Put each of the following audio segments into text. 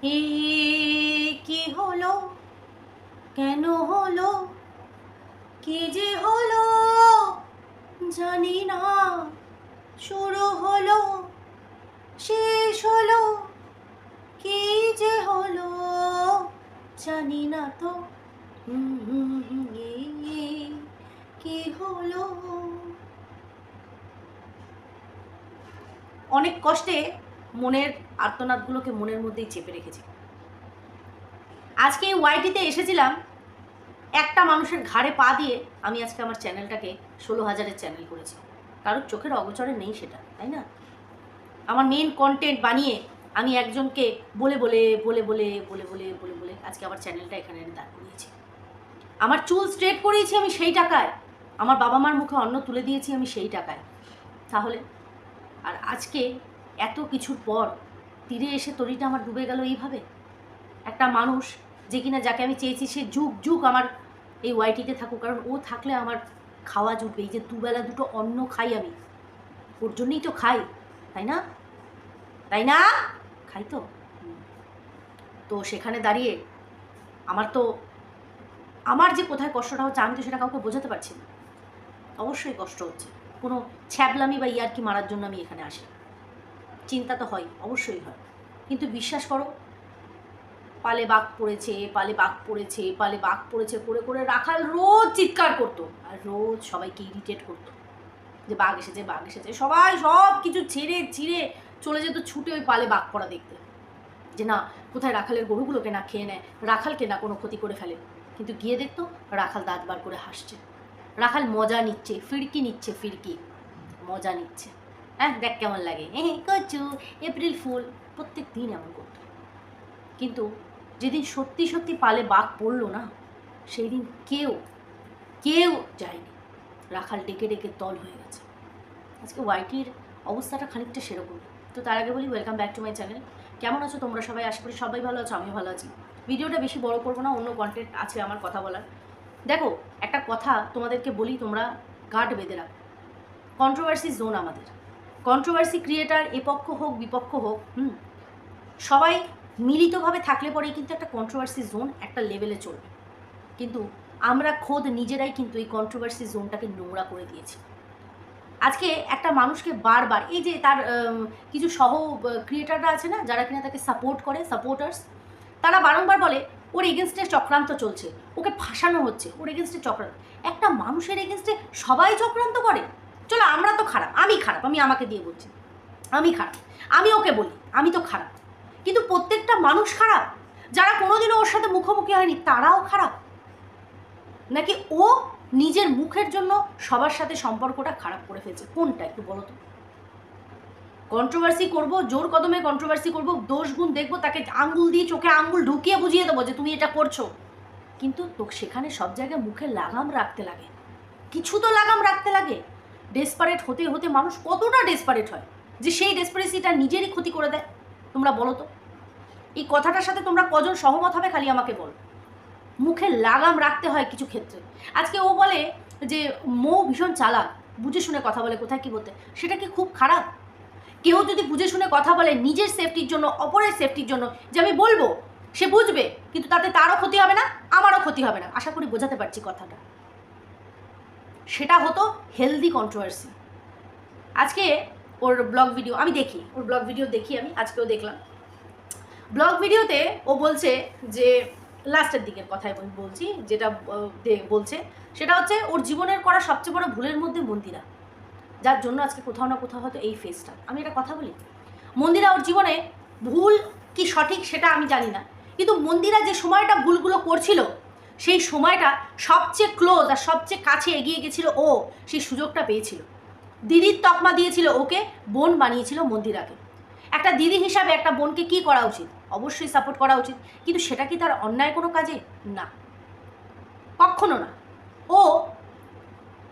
এ কি হলো, কেন হলো, কি যে হলো জানি না। শুরু হলো, শেষ হলো, কি যে হলো জানি না তো। এ কি হলো। অনেক কষ্টে মনের আর্তনাদগুলোকে মনের মধ্যেই চেপে রেখেছি। আজকে এই ওয়াইটিতে এসেছিলাম একটা মানুষের ঘাড়ে পা দিয়ে। আমি আজকে আমার চ্যানেলটাকে 16,000-এর চ্যানেল করেছি। কারোর চোখের অগোচরে নেই সেটা, তাই না? আমার মেন কন্টেন্ট বানিয়ে আমি একজনকে বলে বলে বলে বলে বলে বলে বলে বলে আজকে আমার চ্যানেলটা এখানে দাঁড় করিয়েছি। আমার চুল স্ট্রেট করিয়েছি আমি সেই টাকায়, আমার বাবা মার মুখে অন্ন তুলে দিয়েছি আমি সেই টাকায়। তাহলে আর আজকে এত কিছুর পর তীরে এসে তরিটা আমার ডুবে গেল এইভাবে। একটা মানুষ যে কিনা যাকে আমি চেয়েছি সে যুগ যুগ আমার এই ওয়াইটিতে থাকুক, কারণ ও থাকলে আমার খাওয়া জুটবে। এই যে দুবেলা দুটো অন্ন খাই আমি, ওর জন্যই তো খাই, তাই না? তাই না? খাই তো। তো সেখানে দাঁড়িয়ে আমার যে কোথায় কষ্টটা হচ্ছে আমি তো সেটা কাউকে বোঝাতে পারছি না। অবশ্যই কষ্ট হচ্ছে, কোনো ছ্যাবলামি বা ইয়ার্কি মারার জন্য আমি এখানে আসি। চিন্তা তো হয়, অবশ্যই হয়, কিন্তু বিশ্বাস করো, পালে বাঘ পড়েছে, পালে বাঘ পড়েছে, পালে বাঘ পড়েছে করে করে রাখাল রোজ চিৎকার করতো আর রোজ সবাইকে ইরিটেট করতো যে বাঘ এসেছে বাঘ এসেছে। সবাই সব কিছু ছেড়ে ছিঁড়ে চলে যেত ছুটে ওই পালে বাঘ পড়া দেখতে, যে না কোথায় রাখালের গরুগুলোকে না খেয়ে নেয়, রাখালকে না কোনো ক্ষতি করে ফেলে। কিন্তু গিয়ে দেখতো রাখাল দাঁত বার করে হাসছে, রাখাল মজা নিচ্ছে, ফিরকি নিচ্ছে, ফিরকি মজা নিচ্ছে। হ্যাঁ দেখ কেমন লাগে, কচু এপ্রিল ফুল, প্রত্যেক দিন এমন করতো। কিন্তু যেদিন সত্যি সত্যি পালে বাঘ পড়লো না, সেই দিন কেউ কেউ যায়নি, রাখাল ডেকে ডেকে তল হয়ে গেছে। আজকে ওয়াইটির অবস্থাটা খানিকটা সেরকম। তো তার আগে বলি welcome back to my channel. কেমন আছো তোমরা সবাই? আশা করি সবাই ভালো আছো, আমিও ভালো আছি। ভিডিওটা বেশি বড় করবো না, অন্য কন্টেন্ট আছে আমার কথা বলার। দেখো একটা কথা তোমাদেরকে বলি, তোমরা গার্ড বেঁধে রাখো। কন্ট্রোভার্সি জোন আমাদের, কন্ট্রোভার্সি ক্রিয়েটার এপক্ষ হোক বিপক্ষ হোক, সবাই মিলিতভাবে থাকলে পরেই কিন্তু একটা কন্ট্রোভার্সি জোন একটা লেভেলে চলবে। কিন্তু আমরা খোদ নিজেরাই কিন্তু এই কন্ট্রোভার্সি জোনটাকে নোংরা করে দিয়েছি। আজকে একটা মানুষকে বারবার এই যে তার কিছু সহ ক্রিয়েটাররা আছে না, যারা কিনা তাকে সাপোর্ট করে, সাপোর্টার্স, তারা বারংবার বলে ওর এগেনস্টে চক্রান্ত চলছে, ওকে ফাঁসানো হচ্ছে, ওর এগেনস্টে চক্রান্ত। একটা মানুষের এগেনস্টে সবাই চক্রান্ত করে? চলো আমরা তো খারাপ, আমি খারাপ, আমি আমাকে দিয়ে বলছি আমি খারাপ, আমি ওকে বলি আমি তো খারাপ, কিন্তু প্রত্যেকটা মানুষ খারাপ? যারা কোনোদিনও ওর সাথে মুখোমুখি হয়নি তারাও খারাপ? নাকি ও নিজের মুখের জন্য সবার সাথে সম্পর্কটা খারাপ করে ফেলছে? কোনটা একটু বলো তো। কন্ট্রোভার্সি করব, জোর কদমে কন্ট্রোভার্সি করব, দোষ গুণ দেখবো, তাকে আঙ্গুল দিয়ে চোখে আঙ্গুল ঢুকিয়ে বুঝিয়ে দেবো যে তুমি এটা করছো, কিন্তু তো সেখানে সব জায়গায় মুখে লাগাম রাখতে লাগে, কিছু তো লাগাম রাখতে লাগে। ডেসপারেট হতে হতে মানুষ কতটা ডেসপারেট হয় যে সেই ডেসপারেসিটা নিজেরই ক্ষতি করে দেয়? তোমরা বলো তো, এই কথাটার সাথে তোমরা কজন সহমত হবে খালি আমাকে বলো। মুখে লাগাম রাখতে হয় কিছু ক্ষেত্রে। আজকে ও বলে যে মৌ ভীষণ চালাক, বুঝে শুনে কথা বলে, কোথায় কী বলতে, সেটা কি খুব খারাপ? কেউ যদি বুঝে শুনে কথা বলে নিজের সেফটির জন্য, অপরের সেফটির জন্য, যে আমি বলবো, সে বুঝবে, কিন্তু তাতে তারও ক্ষতি হবে না, আমারও ক্ষতি হবে না। আশা করি বোঝাতে পারছি কথাটা। সেটা হতো হেলদি কন্ট্রোভার্সি। আজকে ওর ব্লগ ভিডিও আমি দেখি, ওর ব্লগ ভিডিও দেখি আমি, আজকেও দেখলাম। ব্লগ ভিডিওতে ও বলছে যে, লাস্টের দিকের কথাই বলছি, যেটা বলছে সেটা হচ্ছে ওর জীবনের করা সবচেয়ে বড় ভুলের মধ্যে মন্দিরা, যার জন্য আজকে কোথাও না কোথাও হয়তো এই ফেসটা। আমি একটা কথা বলি, মন্দিরা ওর জীবনে ভুল কি সঠিক সেটা আমি জানি না, কিন্তু মন্দিরা যে সময়টা ভুলগুলো করছিল, সেই সময়টা সবচেয়ে ক্লোজ আর সবচেয়ে কাছে এগিয়ে গেছিল ও, সেই সুযোগটা পেয়েছিল। দিদির তকমা দিয়েছিল ওকে, বোন বানিয়েছিল মন্দিরাকে। একটা দিদি হিসাবে একটা বোনকে কি করা উচিত? অবশ্যই সাপোর্ট করা উচিত, কিন্তু সেটা কি তার অন্যায় কোনো কাজে? না, কখনো না। ও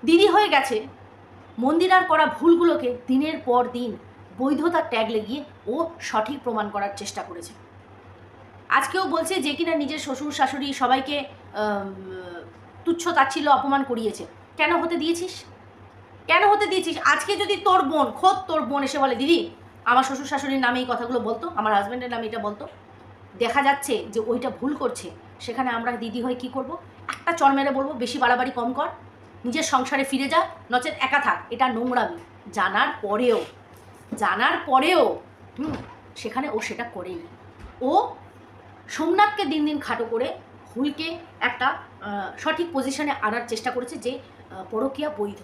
দিদি হয়ে গেছে, মন্দিরার করা ভুলগুলোকে দিনের পর দিন বৈধতার ট্যাগ লেগিয়ে ও সঠিক প্রমাণ করার চেষ্টা করেছে। আজকেও বলছে যে কিনা নিজের শ্বশুর শাশুড়ি সবাইকে তুচ্ছ তাচ্ছিল্য অপমান করিয়েছে। কেন হতে দিয়েছিস? কেন হতে দিয়েছিস? আজকে যদি তোর বোন, খোদ তোর বোন এসে বলে দিদি আমার শ্বশুর শাশুড়ির নামে এই কথাগুলো বলতো, আমার হাজব্যান্ডের নামে এটা বলতো, দেখা যাচ্ছে যে ওইটা ভুল করছে, সেখানে আমরা দিদি হয়ে কী করব? একটা চর মেরে বলবো বেশি বাড়াবাড়ি কম কর, নিজের সংসারে ফিরে যা, নচেত একা থাক। এটা নোংরামি। জানার পরেও সেখানে ও সেটা করেনি। ও সোমনাথকে দিন দিন খাটো করে হুলকে একটা সঠিক পজিশনে আনার চেষ্টা করেছে যে পরকীয়া বৈধ।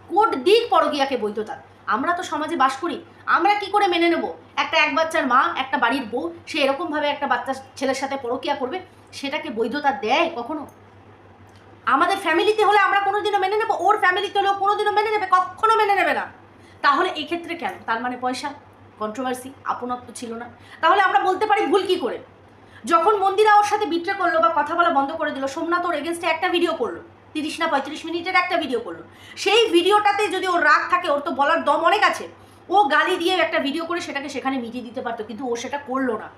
কোড দিক পরকীয়াকে বৈধতা। আমরা তো সমাজে বাস করি, আমরা কি করে মেনে নেব একটা এক বাচ্চার মা, একটা বাড়ির বউ, সে এরকমভাবে একটা বাচ্চা ছেলের সাথে পরকীয়া করবে? সেটাকে বৈধতা দেয় কখনো? আমাদের ফ্যামিলিতে হলে আমরা কোনোদিনও মেনে নেব, ওর ফ্যামিলিতে হলেও কোনোদিনও মেনে নেবে? কখনো মেনে নেবে না। তাহলে এই ক্ষেত্রে কেন? তার মানে পয়সা, কন্ট্রোভার্সি, আপনত্ব ছিল না। তাহলে আমরা বলতে পারি ভুল কি করে? যখন মন্দিরা ওর সাথে বিট্রে করলো বা কথা বলা বন্ধ করে দিল, সোমনাথ ওর এগেনস্টে একটা ভিডিও করলো, 30 না 35 মিনিটের একটা ভিডিও করলো। সেই ভিডিওটাতে যদি ওর রাগ থাকে, ওর তো বলার দম অনেক আছে, ও গালি দিয়ে একটা ভিডিও করে সেটাকে সেখানে মিটিয়ে দিতে পারতো, কিন্তু ও সেটা করলো না।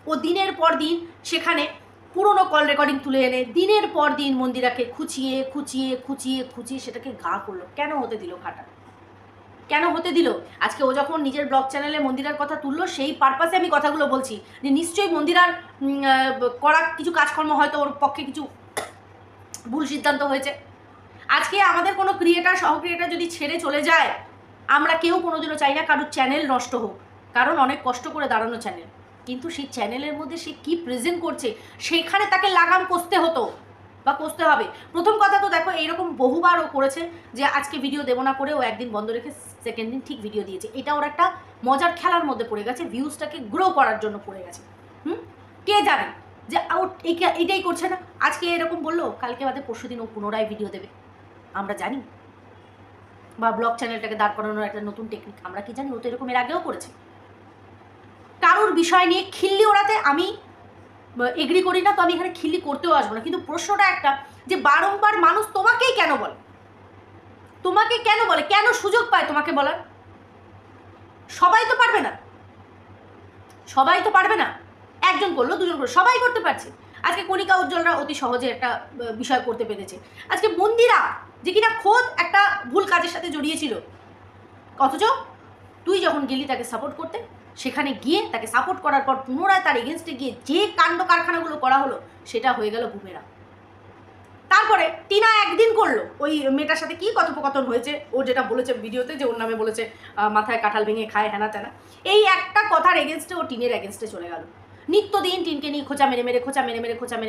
ও দিনের পর দিন সেখানে পুরোনো কল রেকর্ডিং তুলে এনে দিনের পর দিন মন্দিরাকে খুঁচিয়ে সেটাকে গা করলো। কেন হতে দিল খাটা? কেন হতে দিল? আজকে ও যখন নিজের ব্লগ চ্যানেলে মন্দিরার কথা তুললো, সেই পারপাসে আমি কথাগুলো বলছি যে নিশ্চয়ই মন্দিরার করা কিছু কাজকর্ম হয়তো ওর পক্ষে কিছু ভুল সিদ্ধান্ত হয়েছে। আজকে আমাদের কোনো ক্রিয়েটার, সহ ক্রিয়েটার যদি ছেড়ে চলে যায়, আমরা কেউ কোনোদিনও চাই না কারোর চ্যানেল নষ্ট হোক, কারণ অনেক কষ্ট করে দাঁড়ানো চ্যানেল। কিন্তু সেই চ্যানেলের মধ্যে সে কী প্রেজেন্ট করছে, সেইখানে তাকে লাগাম কষতে হতো বা কষতে হবে। প্রথম কথা তো দেখো, এইরকম বহুবার ও করেছে যে আজকে ভিডিও দেবো না করে ও একদিন বন্ধ রেখে সেকেন্ড দিন ঠিক ভিডিও দিয়েছে। এটা ওর একটা মজার খেলার মধ্যে পড়ে গেছে, ভিউজটাকে গ্রো করার জন্য পড়ে গেছে। কে জানে যে ও এইটাই করছে না। আজকে এরকম বললো, কালকে বাদে পরশুদিন ও পুনরায় ভিডিও দেবে, আমরা জানি। বা ব্লগ চ্যানেলটাকে দাঁড় করানোর একটা নতুন টেকনিক, আমরা কি জানি? ও তো এরকম এর আগেও করেছে। কারোর বিষয় নিয়ে খিল্লি ওড়াতে আমি এগ্রি করি না, তো আমি এখানে খিল্লি করতেও আসবো না। কিন্তু প্রশ্নটা একটা, যে বারংবার মানুষ তোমাকেই কেন বলে? কেন সুযোগ পায় তোমাকে বলার? সবাই তো পারবে না। একজন করলো, দুজন করলো, সবাই করতে পারছে। আজকে কণিকা উজ্জ্বলরা অতি সহজে একটা বিষয় করতে পেরেছে। আজকে মন্দিরা যে কিনা খোদ একটা ভুল কাজের সাথে জড়িয়েছিল, অথচ তুই যখন গেলি তাকে সাপোর্ট করতে, সেখানে গিয়ে তাকে সাপোর্ট করার পর পুনরায় তার এগেনস্টে গিয়ে যে কাণ্ড কারখানাগুলো করা হলো, সেটা হয়ে গেল বুমেরা। তারপরে টিনা একদিন করলো, ওই মেয়েটার সাথে কি কথোপকথন হয়েছে, ও যেটা বলেছে ভিডিওতে, যে ওর নামে বলেছে মাথায় কাঁঠাল ভেঙে খায়, হ্যানা তেনা, এই একটা কথার এগেনস্টে ও টিনের এগেনস্টে চলে গেল। নিত্যদিন টিনকে নিয়ে খোঁচা মেরে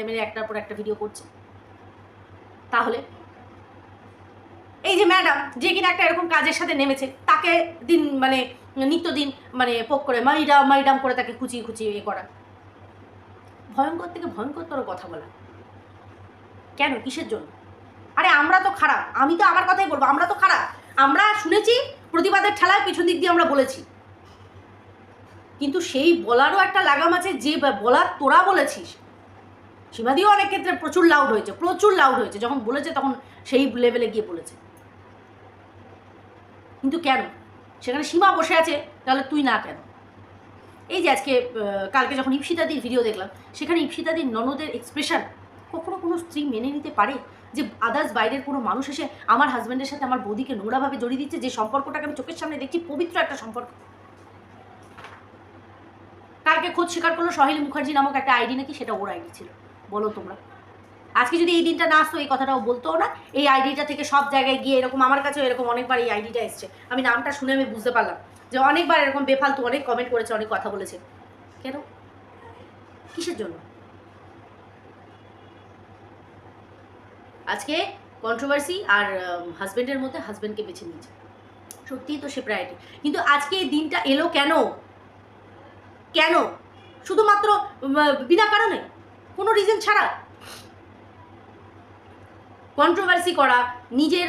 মেরে একটার পর একটা ভিডিও করছে। তাহলে এই যে ম্যাডাম যে কিনা একটা এরকম কাজের সাথে নেমেছে, তাকে দিন মানে নিত্যদিন মানে পোক করে মাইডাম করে তাকে খুঁচিয়ে এ করা, ভয়ঙ্কর থেকে ভয়ঙ্করতর কথা বলা। কেন? কিসের জন্য? আরে আমরা তো খারাপ, আমি তো আমার কথাই বলবো, আমরা তো খারাপ। আমরা শুনেছি প্রতিবাদের ঠেলায় পেছন দিক দিয়ে আমরা বলেছি, কিন্তু সেই বলারও একটা লাগাম আছে। যে বলার তোরা বলেছিস, সীমাদিও অনেক ক্ষেত্রে প্রচুর লাউড হয়েছে, যখন বলেছে তখন সেই লেভেলে গিয়ে বলেছে। কিন্তু কেন? সেখানে সীমা বসে আছে, তাহলে তুই না কেন? এই যে আজকে কালকে যখন ইপসিতাদির ভিডিও দেখলাম, সেখানে ইপসিতাদির ননদের এক্সপ্রেশন, কখনো কোনো স্ত্রী মেনে নিতে পারে যে আদার্স বাইরের কোনো মানুষ এসে আমার হাজব্যান্ডের সাথে আমার বৌদিকে নোংরাভাবে জড়িয়ে দিচ্ছে, যে সম্পর্কটাকে আমি চোখের সামনে দেখছি পবিত্র একটা সম্পর্ক। কালকে খোঁজ স্বীকার করলো সহেলি মুখার্জি নামক একটা আইডি নাকি সেটা ওর আইডি ছিল। বলো তোমরা, আজকে যদি এই দিনটা না আসতো এই কথাটাও বলতো না। এই আইডিটা থেকে সব জায়গায় গিয়ে এরকম, আমার কাছেও এরকম অনেকবার এই আইডিটা এসছে, আমি নামটা শুনে আমি বুঝতে পারলাম যে অনেকবার এরকম বেফালতু অনেক কমেন্ট করেছে, অনেক কথা বলেছে। কেন? কিসের জন্য? আজকে কন্ট্রোভার্সি আর হাজব্যান্ডের মধ্যে হাজব্যান্ডকে বেছে নিয়েছে, সত্যিই তো সে প্রায়োরিটি। কিন্তু আজকে এই দিনটা এলো কেন? শুধুমাত্র বিনা কারণে, কোনো রিজন ছাড়া কন্ট্রোভার্সি করা, নিজের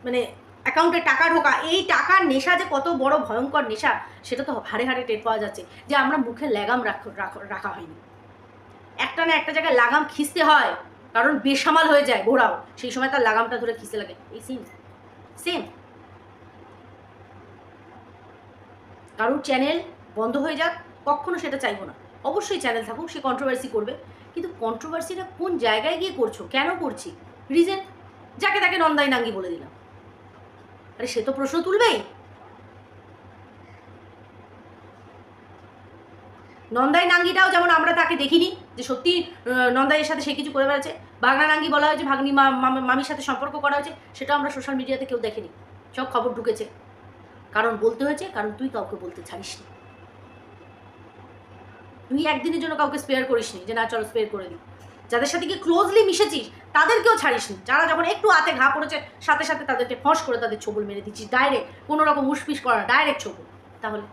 মানে অ্যাকাউন্টে টাকা ঢোকা, এই টাকার নেশা যে কত বড় ভয়ঙ্কর নেশা, সেটা তো হাড়ে হাড়ে টের পাওয়া যাচ্ছে। যে আমরা মুখে লাগাম রাখা হয়নি, একটা না একটা জায়গায় লাগাম খিঁচতে হয়, কারণ বেসামাল হয়ে যায় ঘোড়াও, সেই সময় তার লাগামটা ধরে খিঁচতে লাগে। এই সেম কারোর চ্যানেল বন্ধ হয়ে যাক, কখনো সেটা চাইবো না। অবশ্যই চ্যানেল থাকুক, সে কন্ট্রোভার্সি করবে, কিন্তু কন্ট্রোভার্সিটা কোন জায়গায় গিয়ে করছো, কেন করছি, রিজন, যাকে তাকে নন্দাই নাঙ্গি বলে দিলাম, আরে সে তো প্রশ্ন তুলবেই। নন্দাই নাঙ্গিটাও যেমন আমরা তাকে দেখিনি যে সত্যি নন্দাইয়ের সাথে সে কিছু করে বেড়াচ্ছে, ভাগনা নাঙ্গি বলা হয়েছে, ভাগ্নি মামির সাথে সম্পর্ক করা হয়েছে, সেটাও আমরা সোশ্যাল মিডিয়াতে কেউ দেখেনি, সব খবর ঢুকেছে। কারণ বলতে হয়েছে, কারণ তুই কাউকে বলতে ছাড়িসনি, তুই একদিনের জন্য কাউকে স্পেয়ার করিসনি যে না চলো স্পেয়ার করে দিই। যাদের সাথে কি ক্লোজলি মিশেছিস তাদেরকেও ছাড়িসনি, যারা যখন একটু হাতে ঘা পড়েছে সাথে সাথে তাদেরকে ফস করে তাদের ছবল মেরে দিচ্ছিস ডাইরেক্ট, কোনো রকম উসপিস করা না, ডাইরেক্ট ছবল। তাহলে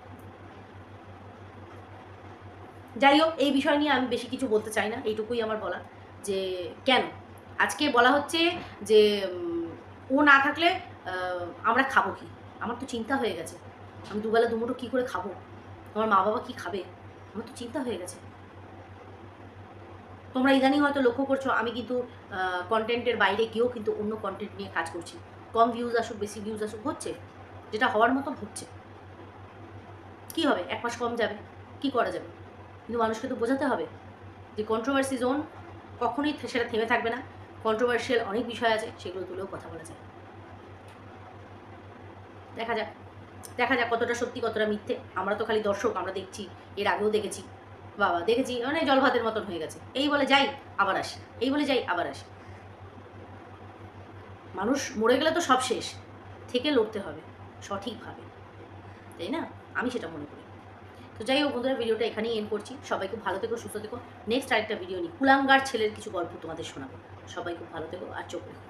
যাই হোক, এই বিষয় নিয়ে আমি বেশি কিছু বলতে চাই না, এইটুকুই আমার বলা। যে কেন আজকে বলা হচ্ছে যে ও না থাকলে আমরা খাবো কি। আমার তো চিন্তা হয়ে গেছে, আমি দুবেলা দুমুঠো কী করে খাবো, আমার মা বাবা কী খাবে, আমার তো চিন্তা হয়ে গেছে। তোমরা ইদানিং হয়তো লক্ষ্য করছো আমি কিন্তু কন্টেন্টের বাইরে গিয়েও কিন্তু অন্য কন্টেন্ট নিয়ে কাজ করছি, কম ভিউজ আসুক বেশি ভিউজ আসুক হচ্ছে, যেটা হওয়ার মতো হচ্ছে। কী হবে, 1 মাস কম যাবে, কি করা যাবে, কিন্তু মানুষকে তো বোঝাতে হবে যে কন্ট্রোভার্সি জোন কখনোই সেটা থেমে থাকবে না, কন্ট্রোভার্সিয়াল অনেক বিষয় আছে, সেগুলো তুলেও কথা বলা যায়। দেখা যাক দেখা যাক কতটা সত্যি কতটা মিথ্যে, আমরা তো খালি দর্শক, আমরা দেখছি, এর আগেও দেখেছি, বাবা দেখেছি, মানে জল ভাতের মতন হয়ে গেছে, এই বলে যাই আবার আসি, এই বলে যাই আবার আসি। মানুষ মরে গেলে তো সব শেষ, থেকে লড়তে হবে সঠিকভাবে, তাই না, আমি সেটা মনে করি। তো যাই হোক বন্ধুরা, ভিডিওটা এখানেই এন্ড করছি। সবাই খুব ভালো থেকো, সুস্থ থেকো। নেক্সট আরেকটা ভিডিও নিই, কুলাঙ্গার ছেলের কিছু গল্প তোমাদের শোনাবো। সবাই খুব ভালো থেকো আর চোখ রেখো।